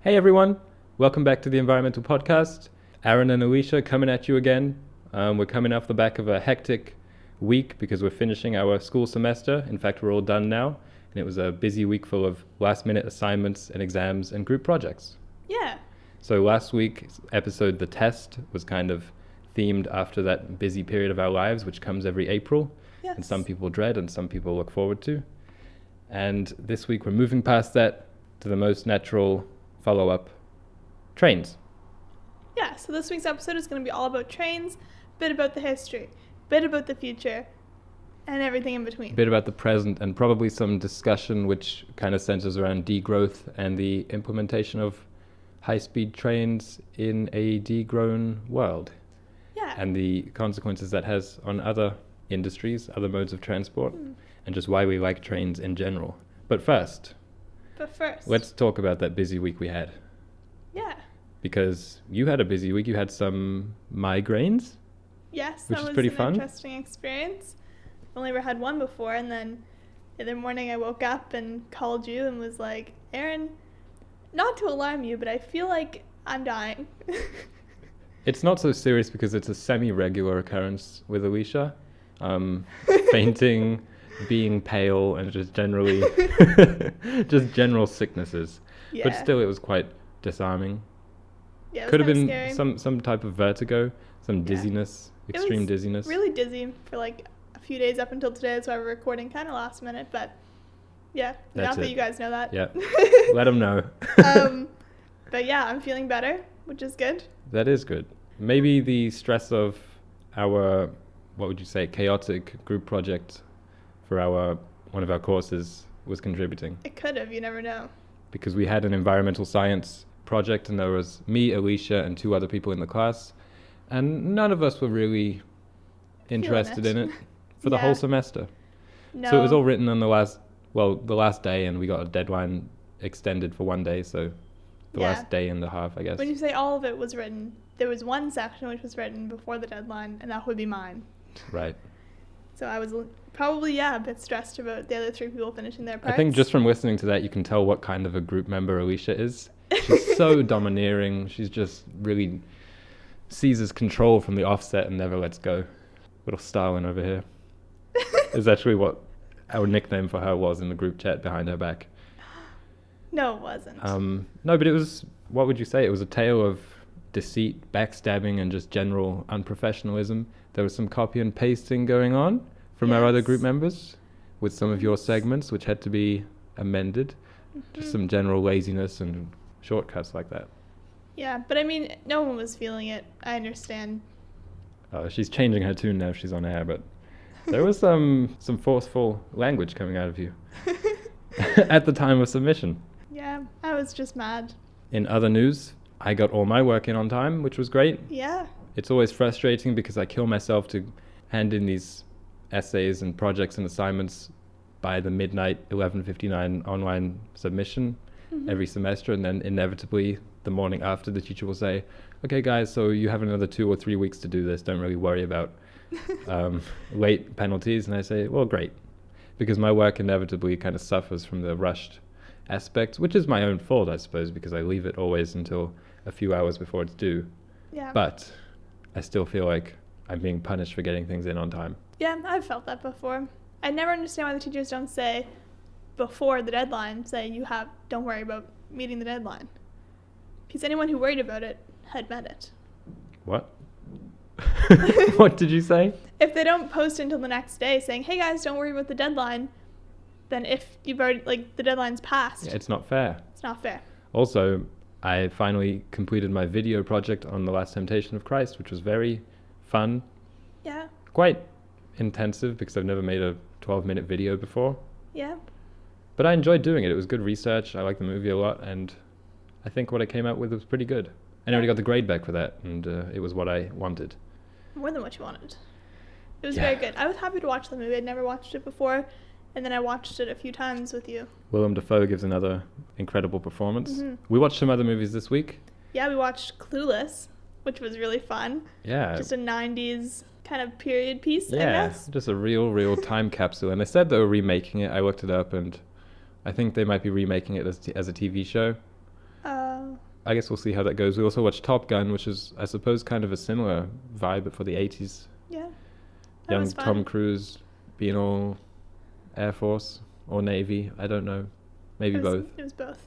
Hey everyone, welcome back to the Environmental Podcast. Aaron and Alicia coming at you again. We're coming off the back of a hectic week because we're finishing our school semester. In fact, we're all done now, and it was a busy week full of last-minute assignments and exams and group projects. Yeah. So last week's episode, The Test, was kind of themed after that busy period of our lives, which comes every April, Yes. and some people dread and some people look forward to. And this week we're moving past that to the most natural follow-up, trains. Yeah, so this week's episode is going to be all about trains, bit about the history, bit about the future, and everything in between. A bit about the present, and probably some discussion which kind of centers around degrowth and the implementation of high-speed trains in a degrown world, Yeah. and the consequences that has on other industries, other modes of transport, and just why we like trains in general. But first, let's talk about that busy week we had. Yeah. Because you had a busy week. You had some migraines. Yes, which that is was pretty an fun. Interesting experience. I've only ever had one before, and then the other morning I woke up and called you and was like, Aaron, not to alarm you, but I feel like I'm dying. It's not so serious because it's a semi-regular occurrence with Alicia. Fainting, being pale, and just generally just general sicknesses. Yeah. But still, it was quite disarming. Yeah, it was Could have been scary. some type of vertigo, some dizziness, It extreme was dizziness. really dizzy for like a few days up until today. That's why we're recording kind of last minute, but yeah, That's not that it. you guys know that. Yeah. Let them know. But yeah, I'm feeling better, which is good. That is good. Maybe the stress of our, what would you say, chaotic group project for one of our courses was contributing, It could have, you never know. because we had an environmental science project and there was me, Alicia, and two other people in the class, and none of us were really interested in it for the Yeah. whole semester. No. So it was all written on the last day, and we got a deadline extended for one day, so the Yeah. last day and a half, I guess. When you say all of it was written, there was one section which was written before the deadline, and that would be mine. Right. So I was probably, a bit stressed about the other three people finishing their parts. I think just from listening to that, you can tell what kind of a group member Alicia is. She's so domineering. She's just really seizes control from the offset and never lets go. Little Stalin over here is actually what our nickname for her was in the group chat behind her back. No, it wasn't. No, but it was, what would you say? It was a tale of deceit, backstabbing, and just general unprofessionalism. There was some copy and pasting going on from our other Yes. group members with some of your segments, which had to be amended. Just some general laziness and shortcuts like that. Yeah, but I mean, no one was feeling it. I understand. She's changing her tune now she's on air, but there was some forceful language coming out of you at the time of submission. Yeah, I was just mad. In other news, I got all my work in on time, which was great. Yeah. It's always frustrating because I kill myself to hand in these essays and projects and assignments by the midnight 11:59 online submission every semester, and then inevitably the morning after the teacher will say, okay guys, so you have another 2 or 3 weeks to do this, don't really worry about late penalties. And I say, well, great, because my work inevitably kind of suffers from the rushed aspect, which is my own fault, I suppose, because I leave it always until a few hours before it's due. Yeah. But I still feel like I'm being punished for getting things in on time. Yeah, I've felt that before. I never understand why the teachers don't say before the deadline, don't worry about meeting the deadline. Because anyone who worried about it had met it. What? What did you say? If they don't post until the next day saying, hey guys, don't worry about the deadline, then if you've already, the deadline's passed, Yeah, it's not fair. it's not fair. Also, I finally completed my video project on The Last Temptation of Christ, which was very fun, Yeah, quite intensive because I've never made a 12-minute video before. yeah. But I enjoyed doing it. It was good research. I liked the movie a lot, and I think what I came out with was pretty good. I already got the grade back for that, and it was what I wanted. More than what you wanted. It was Yeah. very good. I was happy to watch the movie. I'd never watched it before, and then I watched it a few times with you. Willem Dafoe gives another incredible performance. Mhm. We watched some other movies this week. Yeah, we watched Clueless, which was really fun. Yeah. Just a 90s kind of period piece, I Yeah, guess. just a real time capsule. And they said they were remaking it. I looked it up, and I think they might be remaking it as a TV show. I guess we'll see how that goes. We also watched Top Gun, which is, I suppose, kind of a similar vibe, but for the 80s. Yeah. That Young was fun. Tom Cruise being all Air Force or Navy. I don't know. Maybe both. It was both.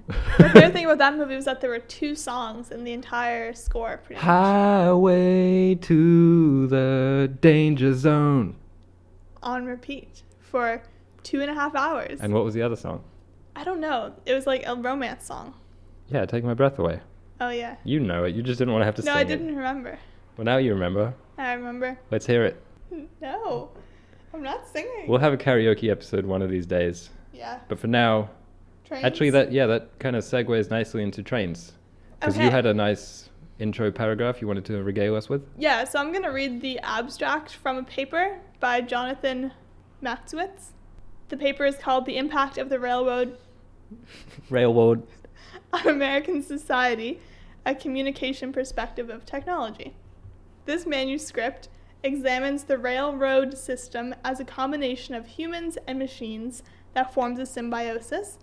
My favorite thing about that movie was that there were 2 songs in the entire score, pretty much. Highway to the danger zone. On repeat for 2.5 hours. And what was the other song? I don't know. It was like a romance song. Yeah, Take My Breath Away. Oh, yeah. You know it. You just didn't want to have to sing it. No, I didn't remember. Well, now you remember. I remember. Let's hear it. No, I'm not singing. We'll have a karaoke episode one of these days. Yeah. But for now, Trains? actually, that kind of segues nicely into trains. Because you had a nice intro paragraph you wanted to regale us with. Yeah, so I'm going to read the abstract from a paper by Jonathan Matzowitz. The paper is called The Impact of the Railroad on American Society, a Communication Perspective of Technology. This manuscript examines the railroad system as a combination of humans and machines that forms a symbiosis,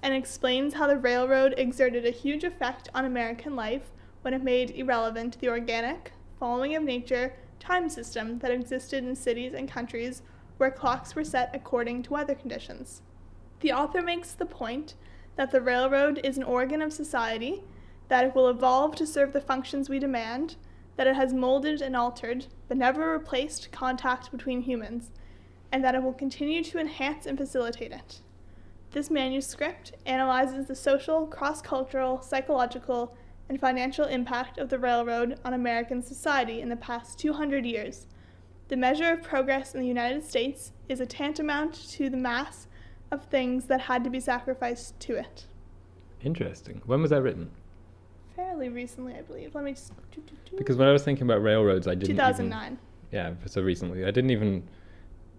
and explains how the railroad exerted a huge effect on American life when it made irrelevant the organic, following of nature, time system that existed in cities and countries where clocks were set according to weather conditions. The author makes the point that the railroad is an organ of society, that it will evolve to serve the functions we demand, that it has molded and altered, but never replaced contact between humans, and that it will continue to enhance and facilitate it. This manuscript analyzes the social, cross-cultural, psychological, and financial impact of the railroad on American society in the past 200 years. The measure of progress in the United States is a tantamount to the mass of things that had to be sacrificed to it. Interesting. When was that written? Fairly recently, I believe. Let me just... Because when I was thinking about railroads, I didn't 2009. So recently. I didn't even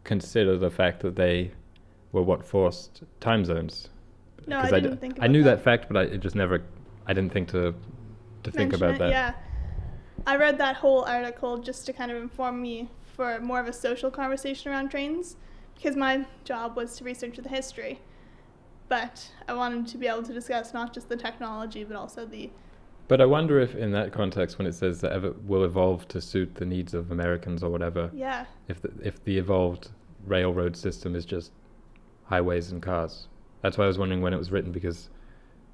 consider the fact that they were what forced time zones. No, I didn't think about that. I knew that fact, but I didn't think to think about that. Yeah. I read that whole article just to kind of inform me for more of a social conversation around trains, because my job was to research the history. But I wanted to be able to discuss not just the technology, but also the... But I wonder if in that context, when it says that it will evolve to suit the needs of Americans or whatever, Yeah. if the evolved railroad system is just highways and cars. That's why I was wondering when it was written, because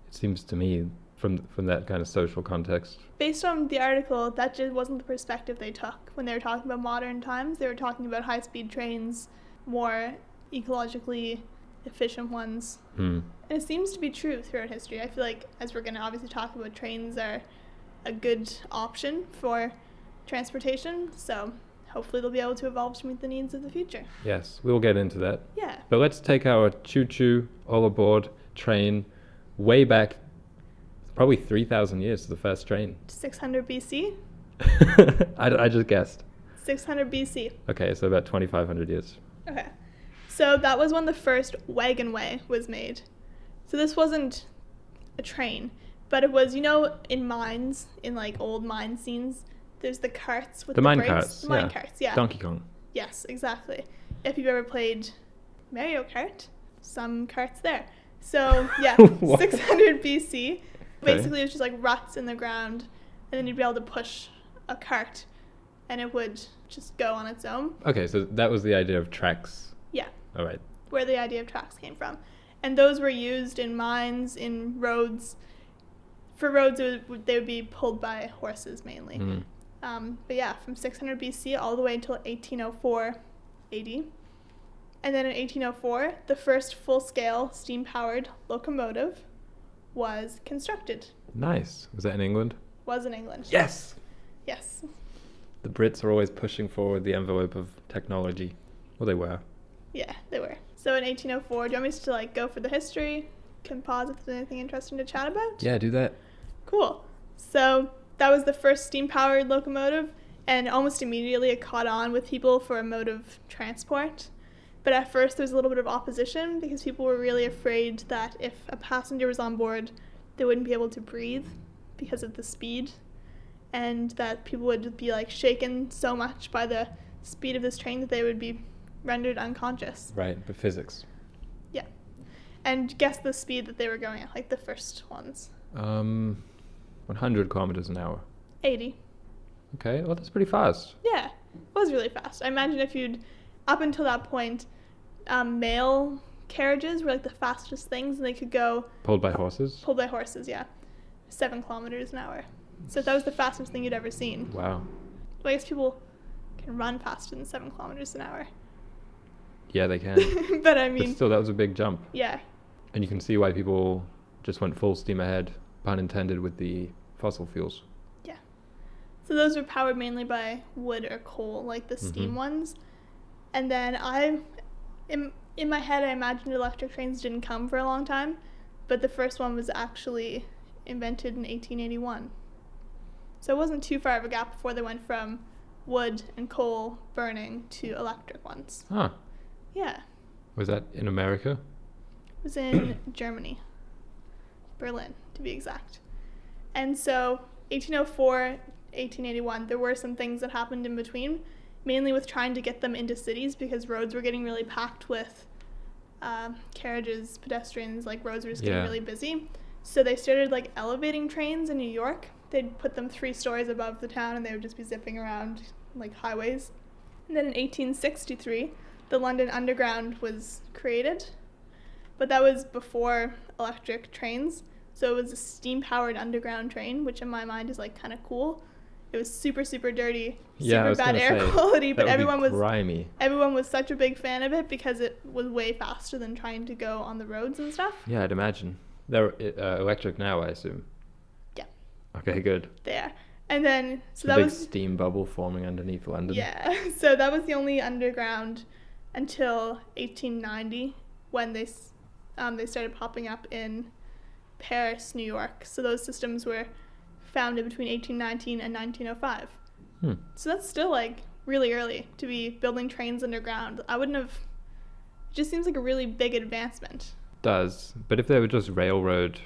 it seems to me from that kind of social context. Based on the article, that just wasn't the perspective they took. When they were talking about modern times, they were talking about high-speed trains, more ecologically efficient ones. And it seems to be true throughout history. I feel like, as we're going to obviously talk about, trains are a good option for transportation, so hopefully they'll be able to evolve to meet the needs of the future. Yes, we'll get into that. Yeah. But let's take our choo-choo, all aboard train way back, probably 3,000 years to the first train. 600 BC? I just guessed. 600 BC. Okay, so about 2,500 years. Okay. So that was when the first wagonway was made. So this wasn't a train, but it was, in mines, in like old mine scenes, there's the carts with the mine brakes. carts. The mine carts, yeah. Donkey Kong. Yes, exactly. If you've ever played Mario Kart, some carts there. So, yeah, 600 BC. Okay. Basically, it was just like ruts in the ground, and then you'd be able to push a cart, and it would just go on its own. Okay, so that was the idea of tracks. Yeah. All right. Where the idea of tracks came from. And those were used in mines, in roads. For roads, they would be pulled by horses mainly. But yeah, from 600 BC all the way until 1804 AD. And then in 1804, the first full-scale steam-powered locomotive was constructed. Nice. Was that in England? Was in England. Yes! Yes. The Brits are always pushing forward the envelope of technology. Well, they were. Yeah, they were. So in 1804, do you want me to go for the history? Can pause if there's anything interesting to chat about? Yeah, do that. Cool. So that was the first steam-powered locomotive, and almost immediately it caught on with people for a mode of transport. But at first there was a little bit of opposition because people were really afraid that if a passenger was on board, they wouldn't be able to breathe because of the speed, and that people would be shaken so much by the speed of this train that they would be rendered unconscious. Right, but physics. Yeah. And guess the speed that they were going at, the first ones. 100 kilometers an hour. 80. Okay, well, that's pretty fast. Yeah, it was really fast. I imagine if you'd, up until that point, mail carriages were like the fastest things, and they could go... Pulled by horses? Pulled by horses, yeah. 7 kilometers an hour. So that was the fastest thing you'd ever seen. Wow. Well, I guess people can run faster than 7 kilometers an hour. Yeah, they can. But I mean... But still, that was a big jump. Yeah. And you can see why people just went full steam ahead, pun intended, with the fossil fuels. Yeah. So those were powered mainly by wood or coal, like the steam ones. And then in my head, I imagined electric trains didn't come for a long time, but the first one was actually invented in 1881. So it wasn't too far of a gap before they went from wood and coal burning to electric ones. Huh. Yeah. Was that in America? It was in Germany. Berlin, to be exact. And so 1804, 1881, there were some things that happened in between, mainly with trying to get them into cities because roads were getting really packed with carriages, pedestrians, like roads were just getting really busy. So they started like elevating trains in New York. They'd put them 3 stories above the town and they would just be zipping around like highways. And then in 1863, the London Underground was created, but that was before electric trains. So it was a steam-powered underground train, which in my mind is like kind of cool. It was super, super dirty, super bad air quality, but everyone was such a big fan of it because it was way faster than trying to go on the roads and stuff. Yeah, I'd imagine. They're electric now, I assume. Yeah. Okay, good. They are. And then, so that was... big steam bubble forming underneath London. Yeah, so that was the only underground until 1890 when they started popping up in Paris, New York. So those systems were founded between 1819 and 1905. So that's still like really early to be building trains underground. It just seems like a really big advancement. Does, but if they were just railroad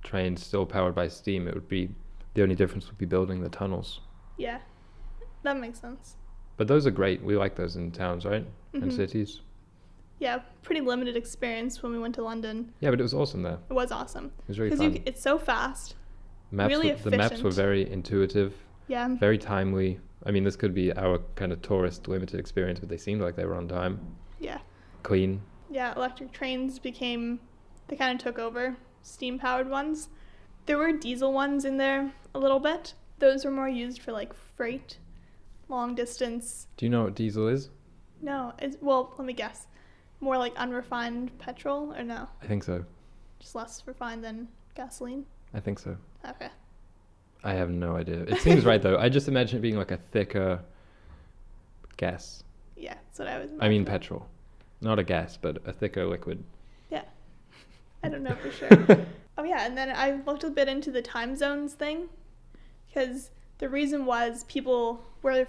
trains still powered by steam, it would be, the only difference would be building the tunnels. Yeah, that makes sense. But those are great. We like those in towns, right? And cities. Yeah, pretty limited experience when we went to London. Yeah, but it was awesome there. It was awesome. It was really fun. It's so fast. Really efficient. The maps were very intuitive. Yeah. Very timely. I mean, this could be our kind of tourist limited experience, but they seemed like they were on time. Yeah. Clean. Yeah, electric trains they kind of took over steam-powered ones. There were diesel ones in there a little bit. Those were more used for like freight, long distance. Do you know what diesel is? No. Well, let me guess. More like unrefined petrol, or no? I think so. Just less refined than gasoline? I think so. Okay. I have no idea. It seems right, though. I just imagine it being like a thicker gas. Yeah, that's what I was imagining. I mean petrol. Not a gas, but a thicker liquid. Yeah. I don't know for sure. Oh, yeah, and then I looked a bit into the time zones thing, because the reason was people were...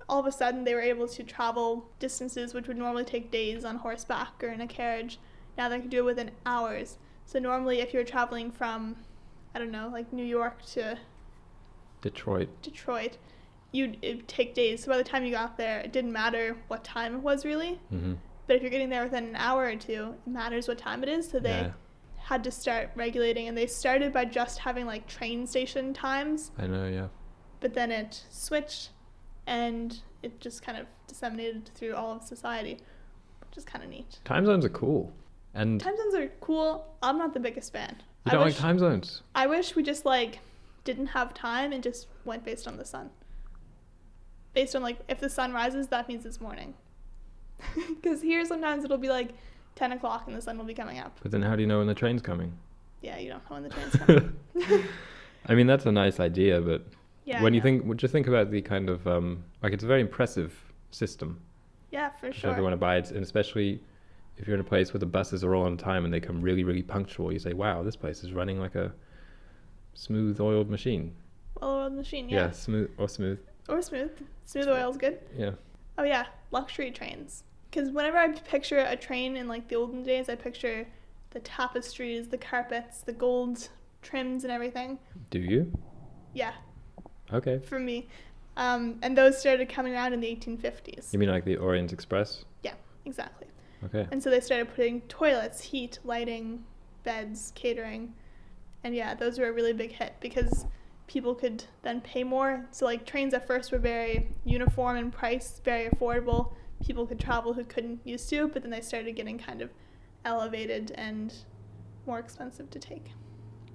all of a sudden they were able to travel distances which would normally take days on horseback or in a carriage. Now they could do it within hours. So normally if you were traveling from, I don't know, like New York to Detroit, it'd take days. So by the time you got there, it didn't matter what time it was really. But if you're getting there within an hour or two, it matters what time it is. So they had to start regulating, and they started by just having like train station times. I know, yeah. But then it switched, and it just kind of disseminated through all of society, which is kind of neat. Time zones are cool. And time zones are cool. I'm not the biggest fan. You don't like time zones? I wish we just like didn't have time and just went based on the sun. Based on like if the sun rises, that means it's morning. Because here sometimes it'll be like 10 o'clock and the sun will be coming up. But then how do you know when the train's coming? Yeah, you don't know when the train's coming. I mean, that's a nice idea, but yeah, when you think about the kind of like it's a very impressive system. Yeah, for sure. Everyone abides, and especially if you're in a place where the buses are all on time and they come really, really punctual, you say, wow, this place is running like a smooth-oiled machine. Well-oiled machine, yeah. Yeah, smooth. Smooth oil's good. Yeah. Oh, yeah, luxury trains. Because whenever I picture a train in, like, the olden days, I picture the tapestries, the carpets, the gold trims and everything. Do you? Yeah. Okay. For me. And those started coming around in the 1850s. You mean like the Orient Express? Yeah, exactly. Okay. And so they started putting toilets, heat, lighting, beds, catering. And yeah, those were a really big hit because people could then pay more. So like trains at first were very uniform in price, very affordable. People could travel who couldn't used to, but then they started getting kind of elevated and more expensive to take.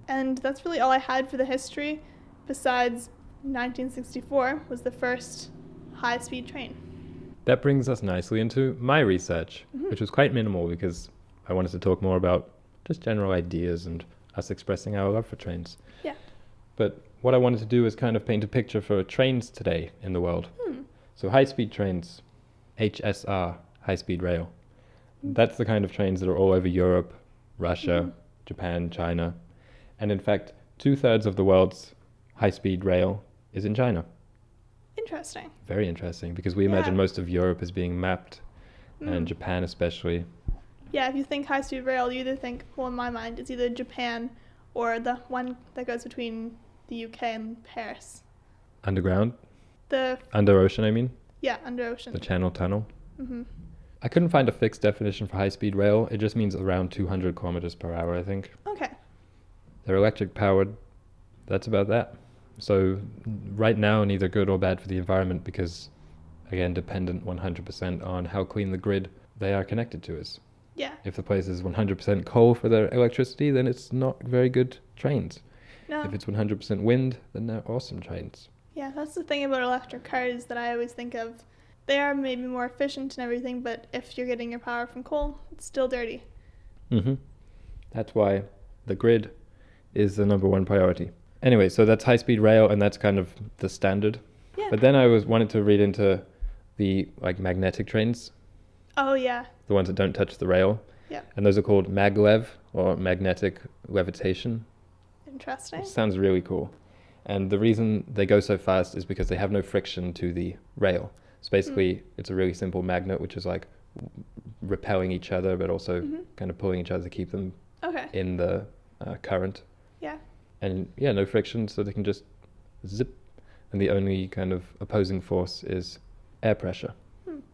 And that's really all I had for the history, besides 1964 was the first high-speed train. That brings us nicely into my research, which was quite minimal because I wanted to talk more about just general ideas and us expressing our love for trains. Yeah. But what I wanted to do is kind of paint a picture for trains today in the world. So high-speed trains, HSR, high-speed rail. That's the kind of trains that are all over Europe, Russia, Japan, China. And in fact, 2/3 of the world's high-speed rail is in China. Interesting. Very interesting, because we imagine most of Europe as being mapped, and Japan especially. Yeah, if you think high-speed rail, you either think, well, in my mind, it's either Japan or the one that goes between the UK and Paris. Underground? The Under ocean, I mean? Yeah, under ocean. The Channel Tunnel? I couldn't find a fixed definition for high-speed rail. It just means around 200 kilometers per hour, I think. Okay. They're electric powered. That's about that. So right now, neither good or bad for the environment because, again, dependent 100% on how clean the grid they are connected to is. Yeah. If the place is 100% coal for their electricity, then it's not very good trains. No. If it's 100% wind, then they're awesome trains. Yeah, that's the thing about electric cars that I always think of. They are maybe more efficient and everything, but if you're getting your power from coal, it's still dirty. That's why the grid is the number one priority. Anyway, so that's high-speed rail, and that's kind of the standard. Yeah. But then I wanted to read into the magnetic trains, Oh, yeah. the ones that don't touch the rail. Yeah. And those are called maglev, or magnetic levitation. Interesting. Which sounds really cool. And the reason they go so fast is because they have no friction to the rail. So basically, it's a really simple magnet, which is like repelling each other, but also kind of pulling each other to keep them in the current. Yeah. And yeah, no friction, so they can just zip. And the only kind of opposing force is air pressure,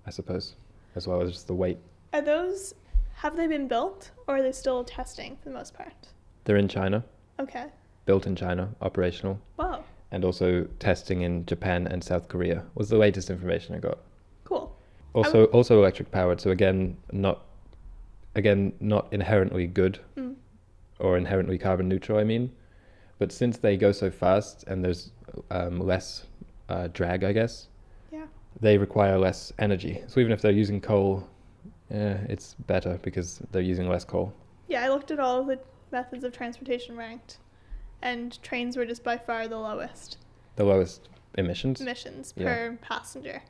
I suppose, as well as just the weight. Have they been built, or are they still testing for the most part? They're in China. Okay. Built in China, operational. Wow. And also testing in Japan and South Korea was the latest information I got. Cool. Also electric powered, so again not inherently good or inherently carbon neutral, I mean. But since they go so fast and there's less drag, I guess, they require less energy. So even if they're using coal, it's better because they're using less coal. Yeah, I looked at all of the methods of transportation ranked, and trains were just by far the lowest. The lowest emissions Per passenger.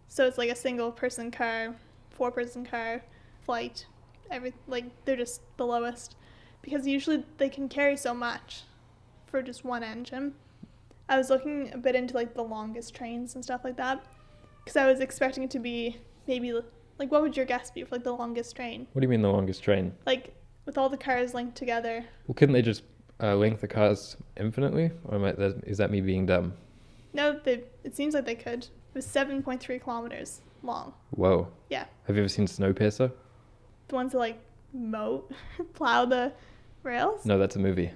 So it's like a single person car, 4-person car, flight, they're just the lowest. Because usually they can carry so much for just one engine. I was looking a bit into the longest trains and stuff like that, because I was expecting it to be maybe what would your guess be for the longest train? What do you mean the longest train? With all the cars linked together. Well, couldn't they just link the cars infinitely, or is that me being dumb? No, it seems like they could. It was 7.3 kilometers long. Whoa. Yeah. Have you ever seen Snowpiercer? The ones that plow the rails? No, that's a movie.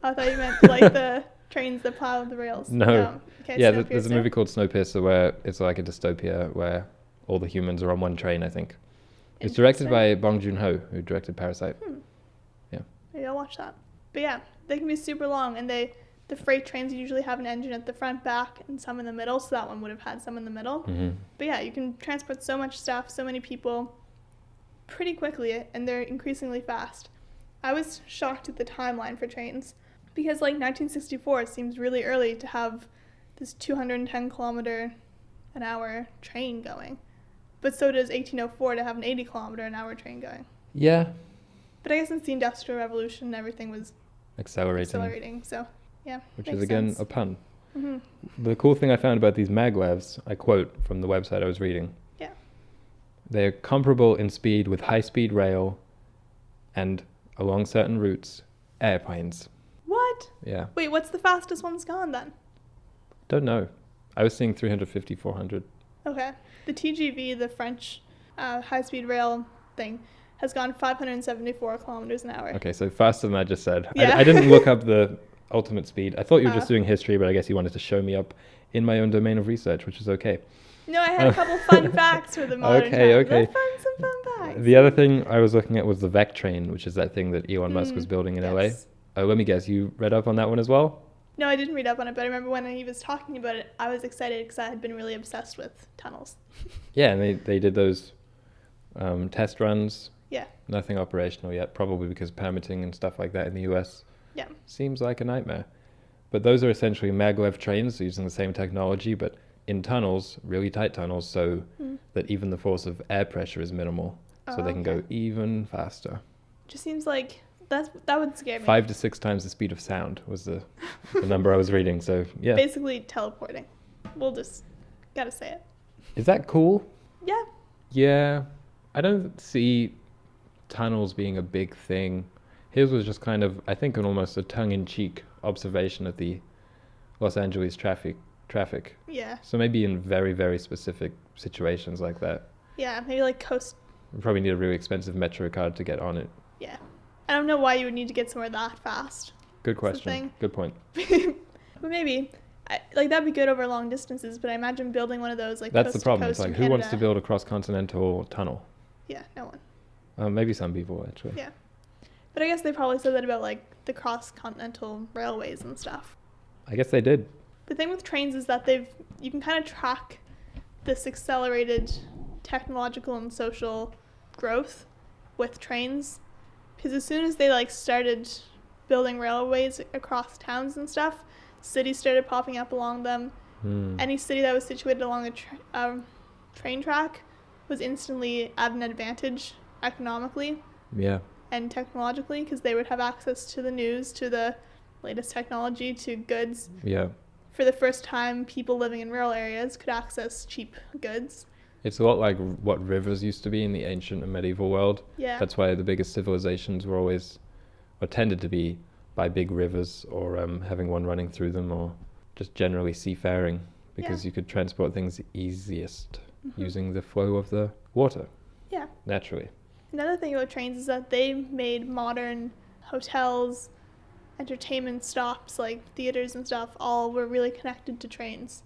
Oh, I thought you meant the trains that plow the rails. No. Okay, yeah, there's a movie called Snowpiercer where it's like a dystopia where all the humans are on one train, I think. It's directed by Bong Joon-ho, who directed Parasite. Yeah. Maybe I'll watch that. But yeah, they can be super long, and the freight trains usually have an engine at the front, back, and some in the middle, so that one would have had some in the middle. But yeah, you can transport so much stuff, so many people, pretty quickly, and they're increasingly fast. I was shocked at the timeline for trains, because 1964 seems really early to have this 210 kilometer an hour train going. But so does 1804 to have an 80 kilometer an hour train going. Yeah. But I guess since the Industrial Revolution, everything was accelerating. So, yeah. Which is, again, a pun. The cool thing I found about these maglevs, I quote from the website I was reading. Yeah. They are comparable in speed with high-speed rail and, along certain routes, airplanes. What? Yeah. Wait, what's the fastest one's gone then? Don't know. I was seeing 350, 400. Okay. The TGV, the French high-speed rail thing, has gone 574 kilometers an hour. Okay, so faster than I just said. Yeah. I didn't look up the ultimate speed. I thought you were just doing history, but I guess you wanted to show me up in my own domain of research, which is okay. No, I had a couple fun facts for the modern times. Okay. Some fun facts. The other thing I was looking at was the VEC train, which is that thing that Elon Musk was building in LA. Oh, let me guess, you read up on that one as well? No, I didn't read up on it, but I remember when he was talking about it, I was excited because I had been really obsessed with tunnels. Yeah, and they did those test runs. Yeah. Nothing operational yet, probably because permitting and stuff like that in the US seems like a nightmare. But those are essentially maglev trains using the same technology, but in tunnels, really tight tunnels, so that even the force of air pressure is minimal, so they can go even faster. Just seems like that would scare me. 5 to 6 times the speed of sound was the number I was reading. So yeah, basically teleporting. We'll just gotta say it. Is that cool? Yeah. Yeah, I don't see tunnels being a big thing. His was just kind of, I think, almost a tongue-in-cheek observation of the Los Angeles traffic. Yeah. So maybe in very, very specific situations like that. Yeah, maybe like coast. You probably need a really expensive Metro card to get on it. Yeah. I don't know why you would need to get somewhere that fast. Good question. Good point. But maybe. That'd be good over long distances, but I imagine building one of those like that's coast the problem. to It's coast like, in who wants Canada. to build a cross-continental tunnel? Yeah, no one. Maybe some people, actually. Yeah. But I guess they probably said that about like the cross-continental railways and stuff. I guess they did. The thing with trains is that you can kind of track this accelerated technological and social growth with trains, because as soon as they like started building railways across towns and stuff, cities started popping up along them. Any city that was situated along a train track was instantly at an advantage economically and technologically, because they would have access to the news, to the latest technology, to goods. Yeah. For the first time, people living in rural areas could access cheap goods. It's a lot like what rivers used to be in the ancient and medieval world. Yeah. That's why the biggest civilizations were always, or tended to be, by big rivers, or having one running through them, or just generally seafaring, because you could transport things easiest using the flow of the water. Yeah. Naturally. Another thing about trains is that they made modern hotels, entertainment stops like theaters and stuff, all were really connected to trains,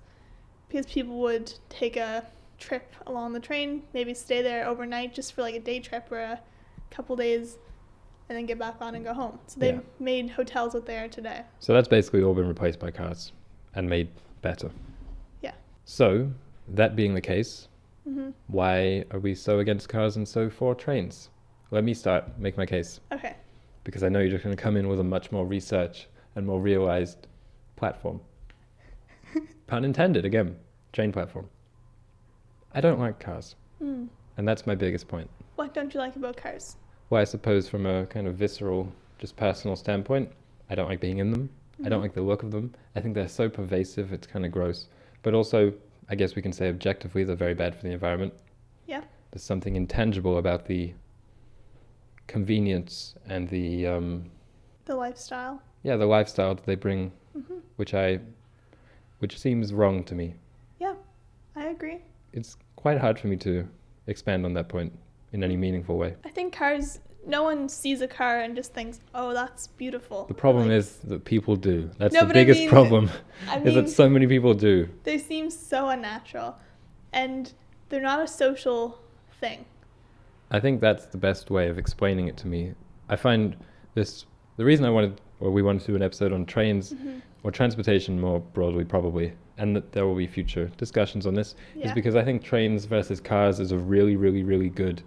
because people would take a trip along the train, maybe stay there overnight just for like a day trip or a couple days, and then get back on and go home. So they made hotels what they are today. So that's basically all been replaced by cars and made better. Yeah. So that being the case, why are we so against cars and so for trains? Let me make my case. Okay. Because I know you're just going to come in with a much more research and more realized platform. Pun intended, again, train platform. I don't like cars. And that's my biggest point. What don't you like about cars? Well, I suppose from a kind of visceral, just personal standpoint, I don't like being in them. I don't like the look of them. I think they're so pervasive, it's kind of gross. But also, I guess we can say objectively, they're very bad for the environment. Yeah. There's something intangible about the convenience and the lifestyle. Yeah, the lifestyle that they bring, which seems wrong to me. Yeah, I agree. It's quite hard for me to expand on that point in any meaningful way. I think cars, no one sees a car and just thinks, oh, that's beautiful. The problem is that people do. That's No, the but biggest problem, is that so many people do. They seem so unnatural, and they're not a social thing. I think that's the best way of explaining it to me. I find the reason we wanted to do an episode on trains, or transportation more broadly probably, and that there will be future discussions on this, is because I think trains versus cars is a really, really, really good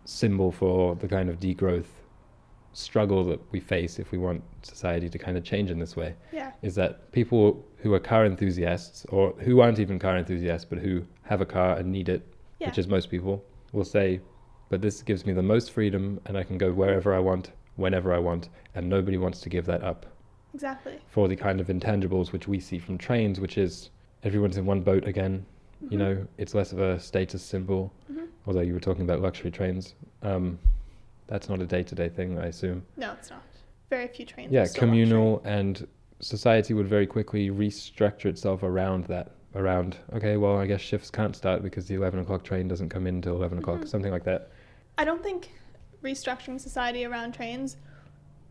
symbol for the kind of degrowth struggle that we face if we want society to kind of change in this way. Yeah. Is that people who are car enthusiasts, or who aren't even car enthusiasts, but who have a car and need it, which is most people, will say, but this gives me the most freedom and I can go wherever I want, whenever I want, and nobody wants to give that up. Exactly. For the kind of intangibles which we see from trains, which is everyone's in one boat again. You know, it's less of a status symbol, although you were talking about luxury trains. That's not a day-to-day thing, I assume. No, it's not. Very few trains. Yeah, communal, and society would very quickly restructure itself around that. Okay, well, I guess shifts can't start because the 11 o'clock train doesn't come in until 11 o'clock, something like that. I don't think restructuring society around trains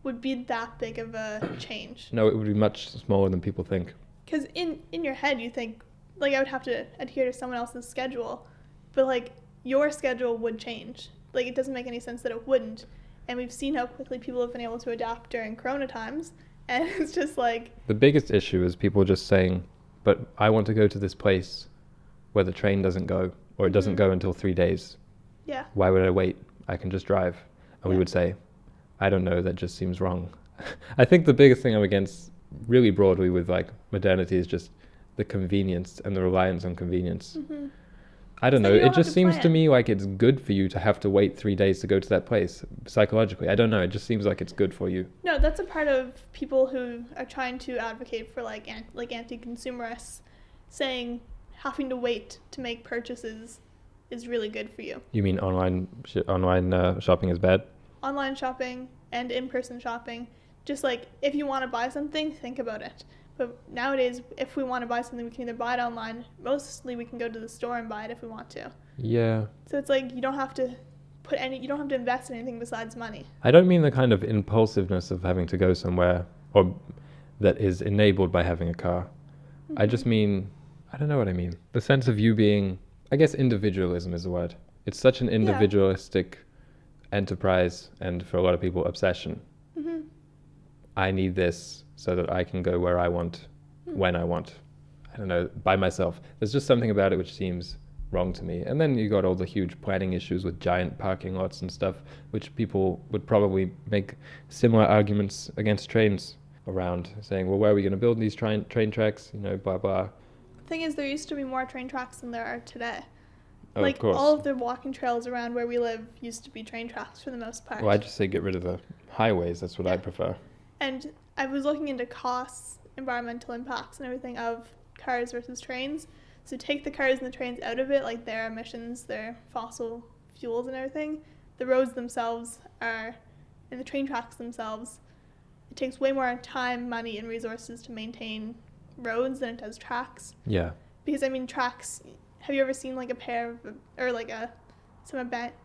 would be that big of a change. No, it would be much smaller than people think. Because in your head, you think, like, I would have to adhere to someone else's schedule. But, like, your schedule would change. Like, it doesn't make any sense that it wouldn't. And we've seen how quickly people have been able to adapt during Corona times. And it's just like... The biggest issue is people just saying, but I want to go to this place where the train doesn't go, or it doesn't go until 3 days. Yeah. Why would I wait? I can just drive. And we Yeah. would say, I don't know, that just seems wrong. I think the biggest thing I'm against really broadly with like modernity is just the convenience and the reliance on convenience. Mm-hmm. I don't So know. you don't It have just to seems to plan. me like it's good for you to have to wait 3 days to go to that place psychologically. I don't know. It just seems like it's good for you. No, that's a part of people who are trying to advocate for like anti-consumerists, saying having to wait to make purchases is really good for you. You mean online shopping is bad? Online shopping and in-person shopping, just like if you want to buy something, think about it. But nowadays, if we want to buy something, we can either buy it online. Mostly, we can go to the store and buy it if we want to. Yeah. So it's like you don't have to invest in anything besides money. I don't mean the kind of impulsiveness of having to go somewhere or that is enabled by having a car. Mm-hmm. I just mean, I don't know what I mean. The sense of you being, I guess individualism is the word. It's such an individualistic enterprise and for a lot of people obsession. Mm-hmm. I need this so that I can go where I want, when I want. I don't know, by myself. There's just something about it which seems wrong to me. And then you got all the huge planning issues with giant parking lots and stuff, which people would probably make similar arguments against trains around, saying, well, where are we going to build these train tracks? You know, blah, blah. The thing is, there used to be more train tracks than there are today. Oh, like, of course. all of the walking trails around where we live used to be train tracks for the most part. Well, I just say get rid of the highways. That's what I prefer. And I was looking into costs, environmental impacts, and everything of cars versus trains. So take the cars and the trains out of it, like their emissions, their fossil fuels and everything. The roads themselves are, and the train tracks themselves, it takes way more time, money, and resources to maintain roads than it does tracks. Yeah. Because, I mean, tracks, have you ever seen like a pair of, or like some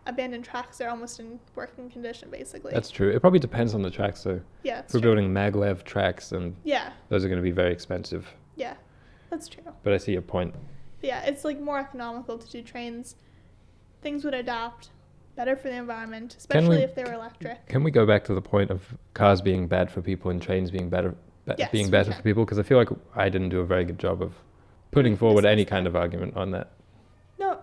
abandoned tracks that are almost in working condition, basically? That's true. It probably depends on the tracks, though. Yeah, that's We're true. building maglev tracks, and Yeah, those are going to be very expensive. yeah, that's true. But I see your point. But yeah, it's like more economical to do trains. Things would adapt better for the environment, especially if they were electric. Can we go back to the point of cars being bad for people and trains being better, Yes, being we better can. for people? Because I feel like I didn't do a very good job of putting forward any kind of argument on that. No,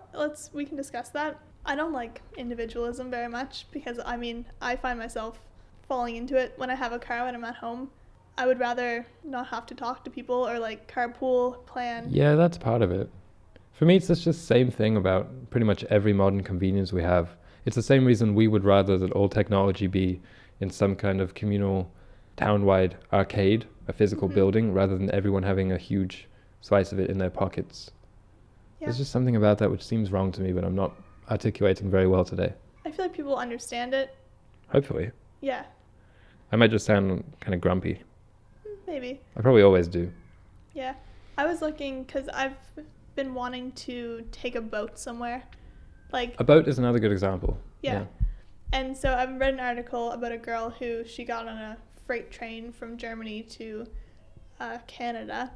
we can discuss that. I don't like individualism very much because, I mean, I find myself falling into it when I have a car when I'm at home. I would rather not have to talk to people or like carpool, plan. Yeah, that's part of it. For me, it's just the same thing about pretty much every modern convenience we have. It's the same reason we would rather that all technology be in some kind of communal, town-wide arcade, a physical building, rather than everyone having a huge slice of it in their pockets. Yeah. There's just something about that which seems wrong to me, but I'm not articulating very well today. I feel like people understand it. Hopefully. Yeah, I might just sound kind of grumpy. maybe. I probably always do. Yeah. I was looking because I've been wanting to take a boat somewhere. Like, A boat is another good example. yeah. And so I've read an article about a girl who she got on a freight train from Germany to Canada.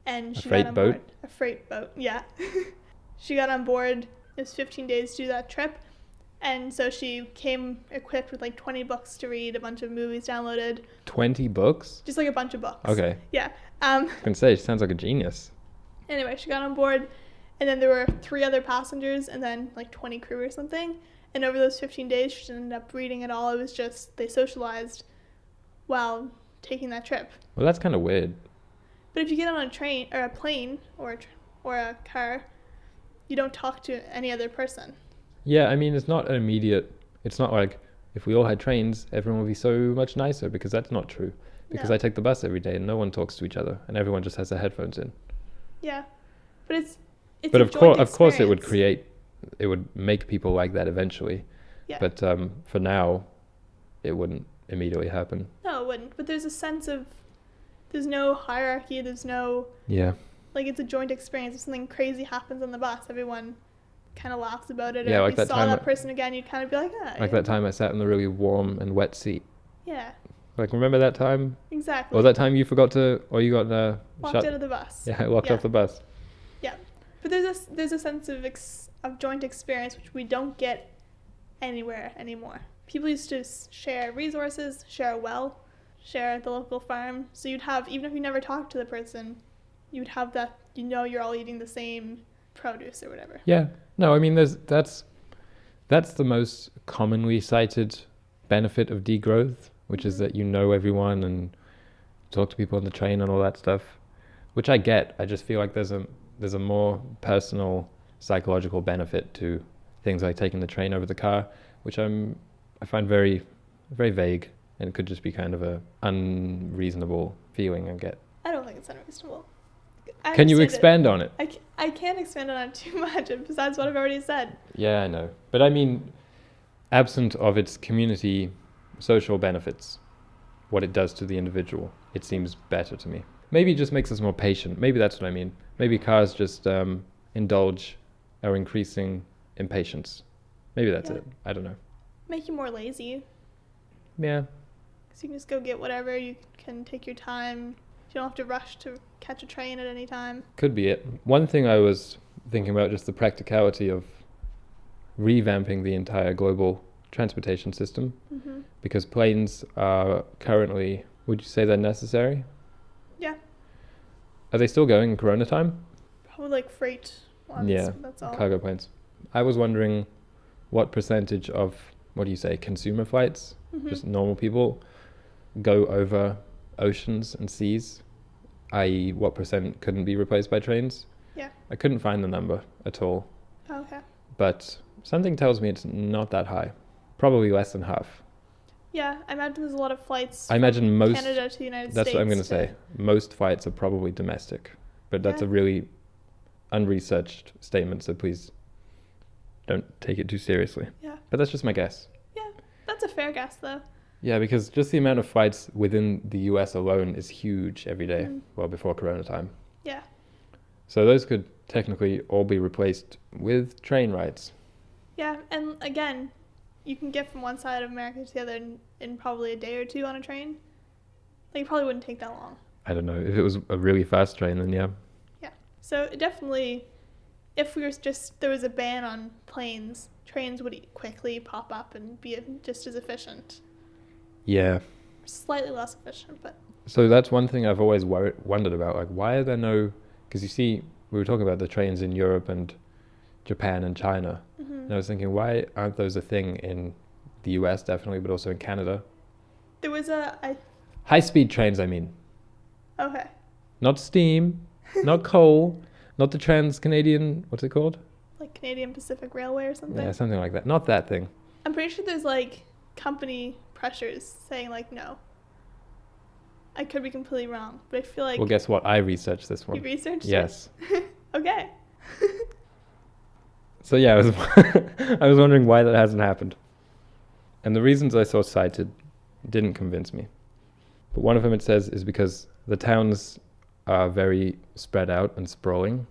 And A she freight got on boat? board. A freight boat, yeah. She got on board. It was 15 days to do that trip. And so she came equipped with like 20 books to read, a bunch of movies downloaded, 20 books? just like a bunch of books. Okay. Yeah. I can say, she sounds like a genius. Anyway, she got on board, and then there were 3 other passengers, and then like 20 crew or something. And over those 15 days, she didn't end up reading at all. It was just they socialized while taking that trip. Well, that's kind of weird. But if you get on a train or a plane or a car, you don't talk to any other person. Yeah, I mean, it's not like if we all had trains, everyone would be so much nicer, because that's not true. Because No. I take the bus every day and no one talks to each other and everyone just has their headphones in. Yeah, but it's But a of joint course it experience. would make people like that eventually. Yeah. But for now, it wouldn't immediately happen. No, it wouldn't. But there's a sense of there's no hierarchy. There's no Yeah. like it's a joint experience. If something crazy happens on the bus, everyone kind of laughs about it. Yeah, or like if you that saw time that person again, you'd kind of be like, ah. Like that time I sat in the really warm and wet seat. Yeah. Like, remember that time? Exactly. Or that time you forgot to, or you got walked out of the bus. Yeah, I walked off the bus. Yeah, but there's a sense of joint experience which we don't get anywhere anymore. People used to share resources, share a well, share the local farm. So you'd have, even if you never talked to the person, you'd have that, you're all eating the same produce or whatever. Yeah. No, I mean, that's the most commonly cited benefit of degrowth, which is that you know everyone and talk to people on the train and all that stuff, which I get. I just feel like there's a more personal psychological benefit to things like taking the train over the car, which I find very, very vague, and it could just be kind of a unreasonable feeling I get. I don't think it's unreasonable. Can you expand on it? I can't expand on it too much, besides what I've already said. Yeah, I know. But I mean, absent of its community social benefits, what it does to the individual, it seems better to me. Maybe it just makes us more patient. Maybe that's what I mean. Maybe cars just indulge our increasing impatience. Maybe that's it. I don't know. Make you more lazy. Yeah. Because you can just go get whatever. You can take your time. You don't have to rush to catch a train at any time. Could be it. One thing I was thinking about, just the practicality of revamping the entire global transportation system, because planes are currently, would you say they're necessary? Yeah. Are they still going in Corona time? Probably like freight ones. Yeah, that's all. Cargo planes. I was wondering what percentage of, what do you say, consumer flights, just normal people, go over oceans and seas, i.e. what percent couldn't be replaced by trains? Yeah. I couldn't find the number at all. Oh, okay. But something tells me it's not that high. Probably less than half. Yeah, I imagine there's a lot of flights I imagine most Canada to the United States. That's what I'm going to say. Most flights are probably domestic. But that's a really unresearched statement, so please don't take it too seriously. Yeah. But that's just my guess. Yeah, that's a fair guess, though. Yeah, because just the amount of flights within the US alone is huge every day, well, before Corona time. Yeah. So those could technically all be replaced with train rides. Yeah, and again, you can get from one side of America to the other in probably a day or two on a train. Like, it probably wouldn't take that long. I don't know. If it was a really fast train, then yeah. Yeah. So definitely, if there was a ban on planes, trains would quickly pop up and be just as efficient. Yeah. Slightly less efficient, but... So that's one thing I've always wondered about. Like, why are there no... Because you see, we were talking about the trains in Europe and Japan and China. And I was thinking, why aren't those a thing in the US, definitely, but also in Canada? There was High-speed trains, I mean. Okay. Not steam, not coal, not the Trans-Canadian... What's it called? Like Canadian Pacific Railway or something? Yeah, something like that. Not that thing. I'm pretty sure there's, like, company pressures saying, like, no. I could be completely wrong, but I feel like... Well, guess what? I researched this one. You researched it? Yes. Okay. So yeah, I was wondering why that hasn't happened. And the reasons I saw cited didn't convince me. But one of them, it says, is because the towns are very spread out and sprawling,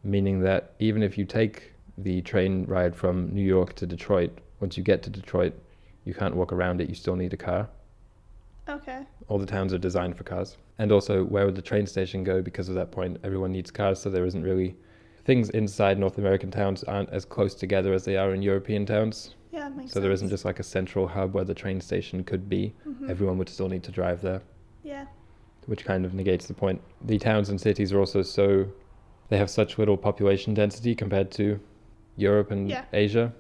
meaning that even if you take the train ride from New York to Detroit, once you get to Detroit, you can't walk around it, you still need a car. Okay. All the towns are designed for cars. And also, where would the train station go? Because of that point, everyone needs cars, so there isn't really... Things inside North American towns aren't as close together as they are in European towns. Yeah, makes sense. So there isn't just like a central hub where the train station could be. Everyone would still need to drive there. Yeah. Which kind of negates the point. The towns and cities are also they have such little population density compared to Europe and Asia.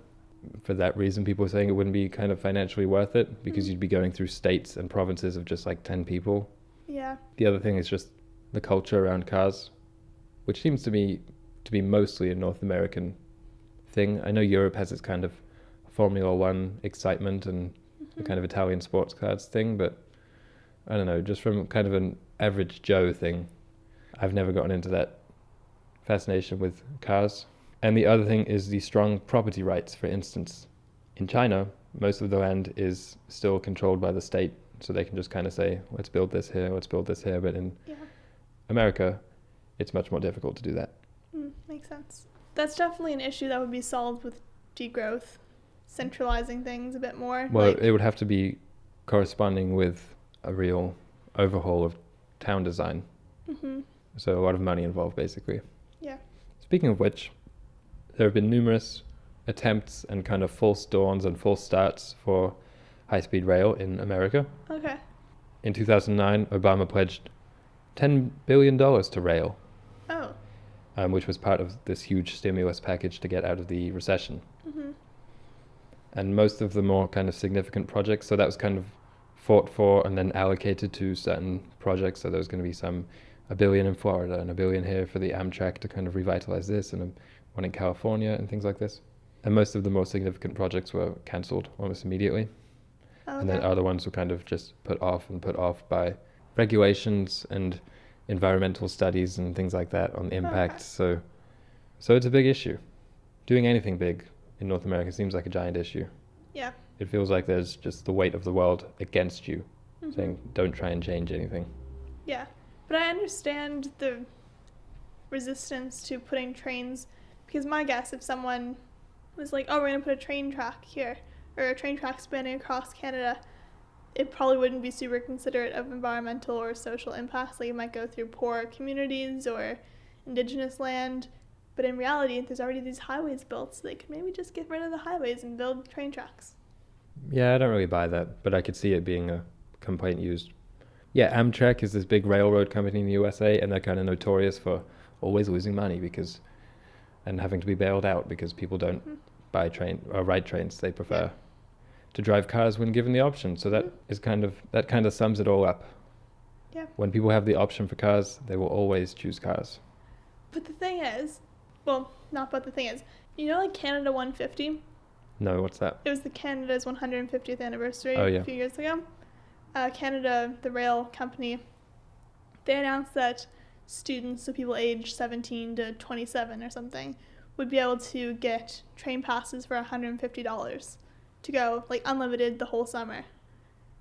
For that reason, people are saying it wouldn't be kind of financially worth it because you'd be going through states and provinces of just like 10 people. Yeah. The other thing is just the culture around cars, which seems to be mostly a North American thing. I know Europe has its kind of Formula One excitement and the kind of Italian sports cars thing, but I don't know, just from kind of an average Joe thing, I've never gotten into that fascination with cars. And the other thing is the strong property rights. For instance, in China, most of the land is still controlled by the state, so they can just kind of say, let's build this here, but in America, it's much more difficult to do that. Makes sense. That's definitely an issue that would be solved with degrowth, centralizing things a bit more. Well, it would have to be corresponding with a real overhaul of town design. Mm-hmm. So a lot of money involved, basically. Yeah. Speaking of which, there have been numerous attempts and kind of false dawns and false starts for high-speed rail in America. Okay. In 2009, Obama pledged $10 billion to rail, Oh. which was part of this huge stimulus package to get out of the recession. Mm-hmm. And most of the more kind of significant projects, so that was kind of fought for and then allocated to certain projects. So there was going to be $1 billion in Florida and $1 billion here for the Amtrak to kind of revitalize this, and one in California and things like this. And most of the more significant projects were cancelled almost immediately. Okay. And then other ones were kind of just put off by regulations and environmental studies and things like that on the impact. Okay. So it's a big issue. Doing anything big in North America seems like a giant issue. Yeah. It feels like there's just the weight of the world against you, Mm-hmm. saying don't try and change anything. Yeah. But I understand the resistance to putting trains, because my guess, if someone was like, oh, we're going to put a train track here, or a train track spanning across Canada, it probably wouldn't be super considerate of environmental or social impacts. Like, it might go through poor communities or indigenous land. But in reality, there's already these highways built, so they could maybe just get rid of the highways and build train tracks. Yeah, I don't really buy that, but I could see it being a complaint used. Yeah, Amtrak is this big railroad company in the USA, and they're kind of notorious for always losing money and having to be bailed out because people don't buy ride trains. They prefer to drive cars when given the option. So that kind of sums it all up. Yeah. When people have the option for cars, they will always choose cars. But the thing is, well, not but the thing is, you know, like Canada 150? No, what's that? It was the Canada's 150th anniversary a few years ago. Canada, the rail company, they announced that students, so people aged 17 to 27 or something, would be able to get train passes for $150 to go, like, unlimited the whole summer.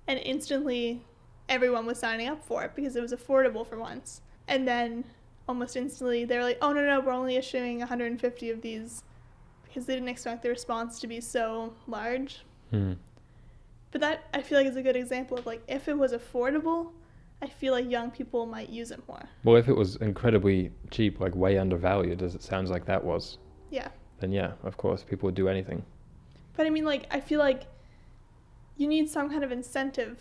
And instantly, everyone was signing up for it because it was affordable for once. And then, almost instantly, they were like, oh, no, we're only issuing 150 of these, because they didn't expect the response to be so large. But that, I feel like, is a good example of, like, if it was affordable, I feel like young people might use it more. Well, if it was incredibly cheap, like way undervalued, as it sounds like that was, Yeah. then yeah, of course, people would do anything. But I mean, like, I feel like you need some kind of incentive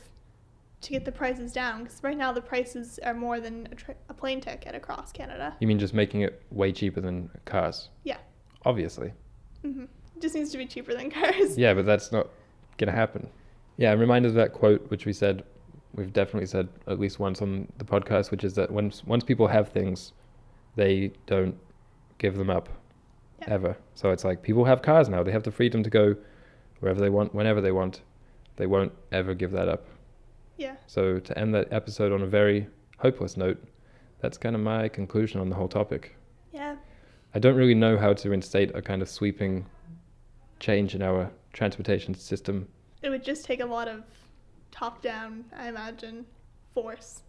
to get the prices down, because right now the prices are more than a plane ticket across Canada. You mean just making it way cheaper than cars? Yeah. Obviously. Mm-hmm. It just needs to be cheaper than cars. Yeah, but that's not going to happen. Yeah, remind us of that quote, which we've definitely said at least once on the podcast, which is that once people have things, they don't give them up ever. So it's like people have cars now. They have the freedom to go wherever they want, whenever they want. They won't ever give that up. Yeah. So to end that episode on a very hopeless note, that's kind of my conclusion on the whole topic. Yeah. I don't really know how to instate a kind of sweeping change in our transportation system. It would just take a lot of top-down, I imagine, force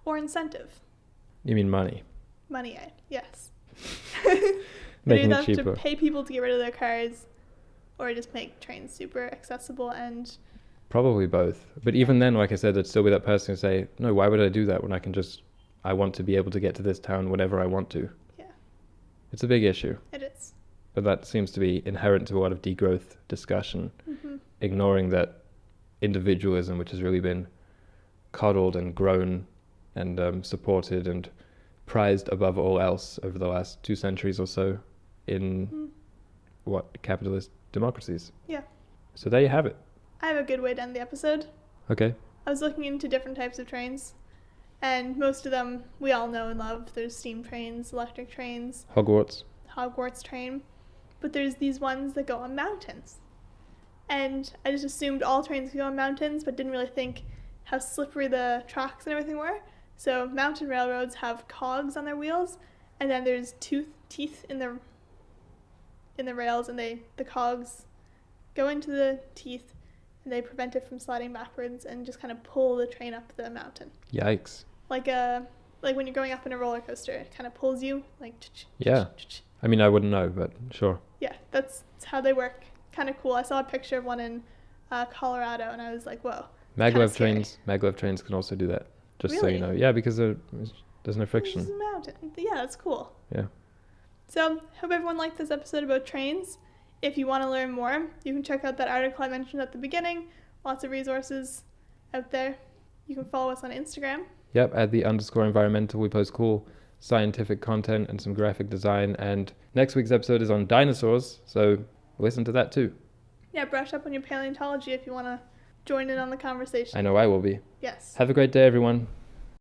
or incentive. You mean money? Money, yes. Making Either it cheaper. to pay people to get rid of their cars, or just make trains super accessible and... Probably both. But even then, like I said, there'd still be that person who say, no, why would I do that when I want to be able to get to this town whenever I want to? Yeah. It's a big issue. It is. But that seems to be inherent to a lot of degrowth discussion, ignoring that individualism, which has really been coddled and grown and supported and prized above all else over the last 2 centuries or so in capitalist democracies. Yeah. So there you have it. I have a good way to end the episode. Okay. I was looking into different types of trains, and most of them we all know and love. There's steam trains, electric trains, Hogwarts train, but there's these ones that go on mountains. And I just assumed all trains could go on mountains, but didn't really think how slippery the tracks and everything were. So mountain railroads have cogs on their wheels, and then there's teeth in the rails, and the cogs go into the teeth, and they prevent it from sliding backwards and just kind of pull the train up the mountain. Yikes. Like when you're going up in a roller coaster, it kind of pulls you, like... Yeah. I mean, I wouldn't know, but sure. Yeah, that's how they work. Kind of cool. I saw a picture of one in Colorado, and I was like, whoa, Maglev trains can also do that. Just so you know. Yeah, because there's no friction. It's a mountain. Yeah, that's cool. Yeah. So, hope everyone liked this episode about trains. If you want to learn more, you can check out that article I mentioned at the beginning. Lots of resources out there. You can follow us on Instagram. Yep, at @_environmental. We post cool scientific content and some graphic design. And next week's episode is on dinosaurs, so listen to that too. Yeah, brush up on your paleontology if you want to join in on the conversation. I know I will be. Yes. Have a great day, everyone.